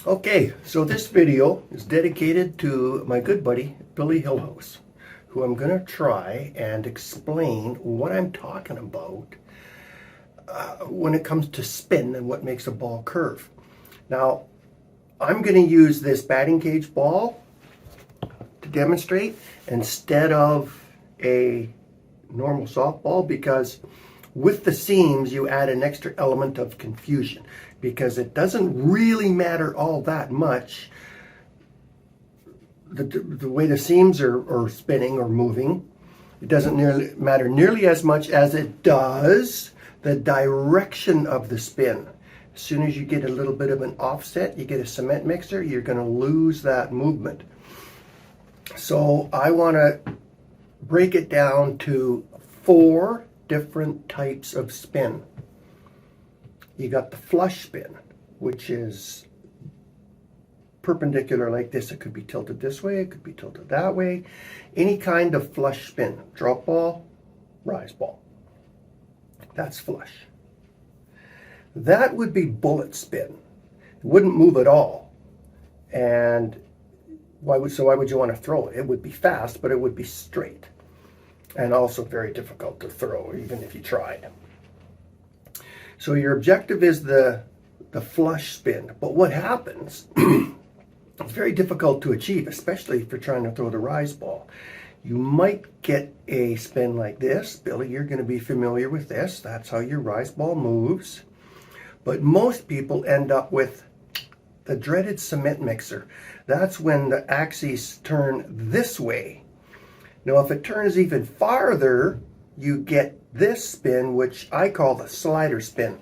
Okay, so this video is dedicated to my good buddy, Billy Hillhouse, who I'm going to try and explain what I'm talking about when it comes to spin and what makes a ball curve. Now, I'm going to use this batting cage ball to demonstrate instead of a normal softball, because with the seams you add an extra element of confusion, because it doesn't really matter all that much the way the seams are spinning or moving. It doesn't matter nearly as much as it does the direction of the spin. As soon as you get a little bit of an offset, you get a cement mixer, you're going to lose that movement. So I want to break it down to 4 different types of spin. You got the flush spin, which is perpendicular like this. It could be tilted this way, it could be tilted that way. Any kind of flush spin. Drop ball, rise ball. That's flush. That would be bullet spin. It wouldn't move at all. And why would you want to throw it? It would be fast, but it would be straight. And also very difficult to throw, even if you tried. So your objective is the flush spin. But what happens, it's very difficult to achieve, especially if you're trying to throw the rise ball. You might get a spin like this. Billy, you're going to be familiar with this. That's how your rise ball moves. But most people end up with the dreaded cement mixer. That's when the axes turn this way. Now, if it turns even farther, you get this spin, which I call the slider spin.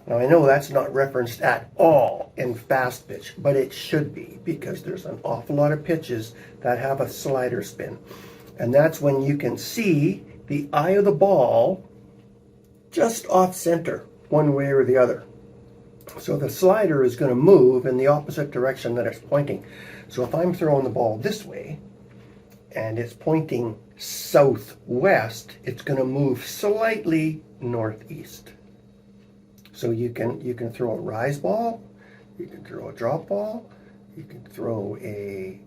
Now, I know that's not referenced at all in fast pitch, but it should be, because there's an awful lot of pitches that have a slider spin. And that's when you can see the eye of the ball just off center, one way or the other. So the slider is going to move in the opposite direction that it's pointing. So if I'm throwing the ball this way, and it's pointing southwest, it's going to move slightly northeast. So you can throw a rise ball, you can throw a drop ball, you can throw a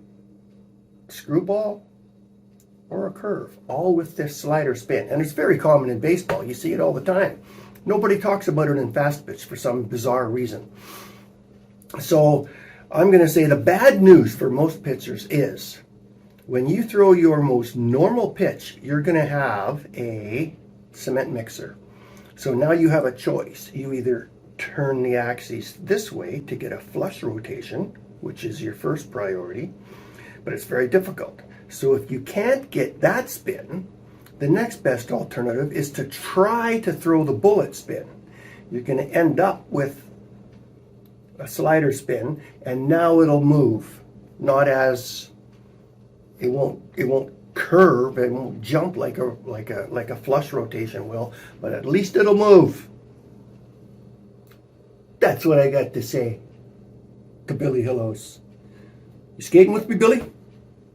screwball, or a curve, all with this slider spin. And it's very common in baseball. You see it all the time. Nobody talks about it in fast pitch for some bizarre reason. So I'm going to say the bad news for most pitchers is, when you throw your most normal pitch, you're going to have a cement mixer. So now you have a choice. You either turn the axes this way to get a flush rotation, which is your first priority, but it's very difficult. So if you can't get that spin, the next best alternative is to try to throw the bullet spin. You're going to end up with a slider spin, and now it'll move. Not as it won't curve, it won't jump like a flush rotation will, but at least it'll move. That's what I got to say to Billy Hillhouse. You skating with me, Billy?